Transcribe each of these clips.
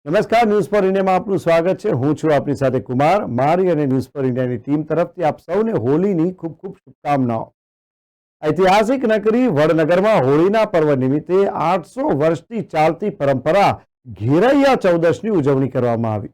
નમસ્કાર, news for ઇન્ડિયામાં આપનું સ્વાગત છે। હું છું આપની સાથે કુમાર। મારી અને ન્યૂઝ ફોર ઇન્ડિયાની ટીમ તરફથી આપ સૌને હોળીની ખૂબ ખૂબ શુભકામનાઓ। ઐતિહાસિક નગરી વડનગરમાં હોળીના પર્વ નિમિત્તે 800 વર્ષથી ચાલતી પરંપરા ઘેરૈયા ચૌદશની ઉજવણી કરવામાં આવી।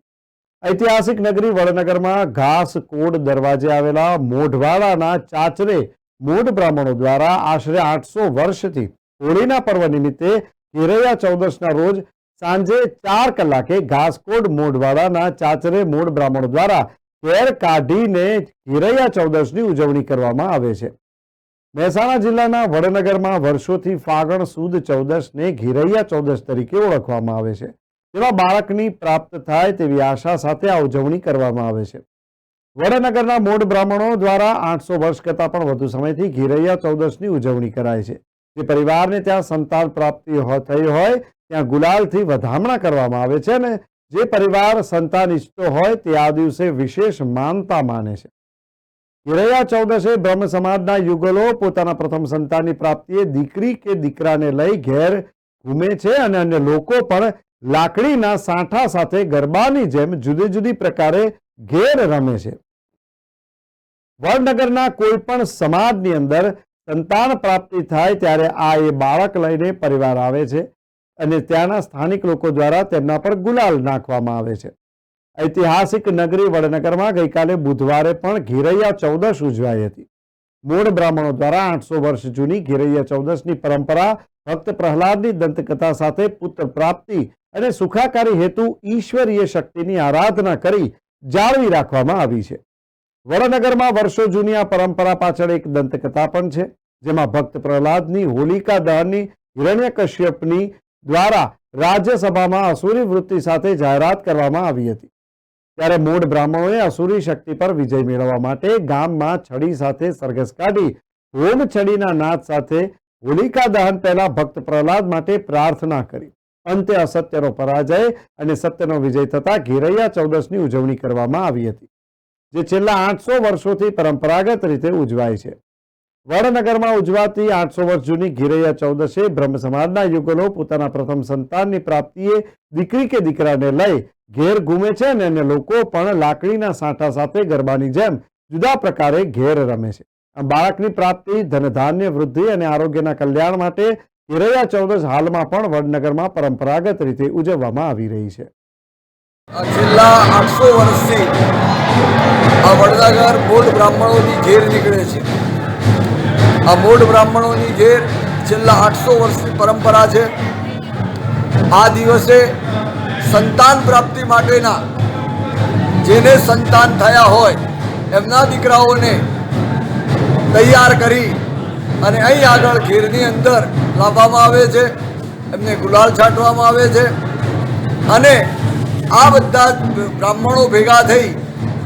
ઐતિહાસિક નગરી વડનગરમાં ઘાસકોડ દરવાજે આવેલા મોઢવાડાના ચાચરે મોઢ બ્રાહ્મણો દ્વારા આશરે 800 વર્ષથી હોળીના પર્વ નિમિત્તે ઘેરૈયા ચૌદશના રોજ સાંજે 4 કલાકે ઘાસકોડ મોઢવાડાના ચાચરે મોઢ બ્રાહ્મણો દ્વારા કેર કાઢીને ઘેરૈયા ચૌદશની ઉજવણી કરવામાં આવે છે। મહેસાણા જિલ્લાના વડનગરમાં વર્ષોથી ફાગણ સુદ ચૌદશને ઘેરૈયા ચૌદશ તરીકે ઓળખવામાં આવે છે, જેમાં બાળકની પ્રાપ્ત થાય તેવી આશા સાથે આ ઉજવણી કરવામાં આવે છે। વડનગરના મોઢ બ્રાહ્મણો દ્વારા 800 વર્ષ કરતાં પણ વધુ સમયથી ઘેરૈયા ચૌદશની ઉજવણી કરાય છે। જે પરિવારને ત્યાં સંતાન પ્રાપ્તિ થઈ હોય ત્યાં ગુલાલથી વધામણા કરવામાં આવે છે અને જે પરિવાર સંતાન ઈચ્છતો હોય તે આ દિવસે વિશેષ માનતા માને છે। ઘેરૈયા ચૌદશે બ્રહ્મ સમાજના યુગલો પોતાના પ્રથમ સંતાનની પ્રાપ્તિએ દીકરી કે દીકરાને લઈ ઘેર ઘૂમે છે અને અન્ય લોકો પણ લાકડીના સાંઠા સાથે ગરબાની જેમ જુદી જુદી પ્રકારે ઘેર રમે છે। વડનગરના કોઈ પણ સમાજની અંદર સંતાન પ્રાપ્તિ થાય ત્યારે આ એ બાળક લઈને પરિવાર આવે છે અને ત્યાંના સ્થાનિક લોકો દ્વારા તેમના પર ગુલાલ નાખવામાં આવે છે। ઐતિહાસિક નગરી વડનગરમાં ગઈકાલે બુધવારે પણ ઘેરૈયા ચૌદશ ઉજવાઈ હતી। મૂળ બ્રાહ્મણો દ્વારા 800 વર્ષ જૂની ઘેરૈયા ચૌદશની પરંપરા ભક્ત પ્રહલાદની દંતકથા સાથે પુત્ર પ્રાપ્તિ અને સુખાકારી હેતુ ઈશ્વરીય શક્તિની આરાધના કરી જાળવી રાખવામાં આવી છે। વડનગરમાં વર્ષો જૂની આ પરંપરા પાછળ એક દંતકથા પણ છે, જેમાં ભક્ત પ્રહલાદની હોલિકા દહનની હિરણ્યકશ્યપની દ્વારા રાજ્યસભામાં અસુરી વૃત્તિ સાથે જાહેરાત કરવામાં આવી હતી। ત્યારે મૂળ બ્રાહ્મણોએ અસુરી શક્તિ પર વિજય મેળવવા માટે ગામમાં છડી સાથે સરઘસ કાઢી હોમ છડીના નાદ સાથે હોલિકા દહન પહેલા ભક્ત પ્રહલાદ માટે પ્રાર્થના કરી। અંતે અસત્યનો પરાજય અને સત્યનો વિજય થતા ઘેરૈયા ચૌદશની ઉજવણી કરવામાં આવી હતી, જે છેલ્લા 800 વર્ષોથી પરંપરાગત રીતે ઉજવાય છે। વડનગરમાં ઉજવાતી 800 વર્ષ જૂની ઘેરૈયા ચૌદશે બ્રહ્મ સમાજના યુગલો પોતાના પ્રથમ સંતાનની પ્રાપ્તિએ દીકરી કે દીકરાને લઈ ઘેર ઘૂમે છે અને અન્ય લોકો પણ લાકડીના સાંઠા સાથે ગરબાની જેમ જુદા પ્રકારે ઘેર રમે છે। આમ બાળકની પ્રાપ્તિ, ધનધાન્ય વૃદ્ધિ અને આરોગ્યના કલ્યાણ માટે ઘેરૈયા ચૌદશ હાલમાં પણ વડનગરમાં પરંપરાગત રીતે ઉજવવામાં આવી રહી છે। છેલ્લા 800 વર્ષથી આ વડનગર મોઢ બ્રાહ્મણોની ઘેર નીકળે છે। આ મોઢ બ્રાહ્મણોની ઘેર છેલ્લા 800 વર્ષની પરંપરા છે। આ દિવસે સંતાન પ્રાપ્તિ માટેના જેને સંતાન થયા હોય એમના દીકરાઓને તૈયાર કરી અને અહીં આગળ ઘેરની અંદર લાવવામાં આવે છે, એમને ગુલાલ છાંટવામાં આવે છે અને આ બધા બ્રાહ્મણો ભેગા થઈ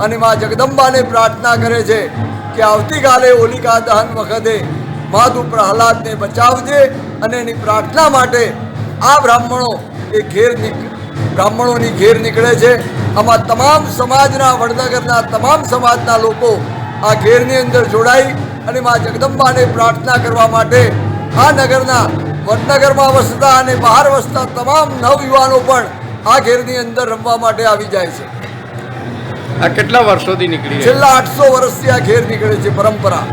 અને મા જગદંબાને પ્રાર્થના કરે છે કે આવતીકાલે હોલિકા દહન વખતે મા તું પ્રહલાદને બચાવજે અને એની પ્રાર્થના માટે આ બ્રાહ્મણો બ્રાહ્મણોની ઘેર નીકળે છે। આમાં તમામ સમાજના, વડનગરના તમામ સમાજના લોકો આ ઘેરની અંદર જોડાઈ અને મા જગદંબાને પ્રાર્થના કરવા માટે આ નગરના, વડનગરમાં વસતા અને બહાર વસતા તમામ નવયુવાનો પણ આ ઘેરની અંદર રમવા માટે આવી જાય છે। આ કેટલા વર્ષોથી નીકળી? છેલ્લા 800 વર્ષથી આ ઘેર નીકળે છે પરંપરા।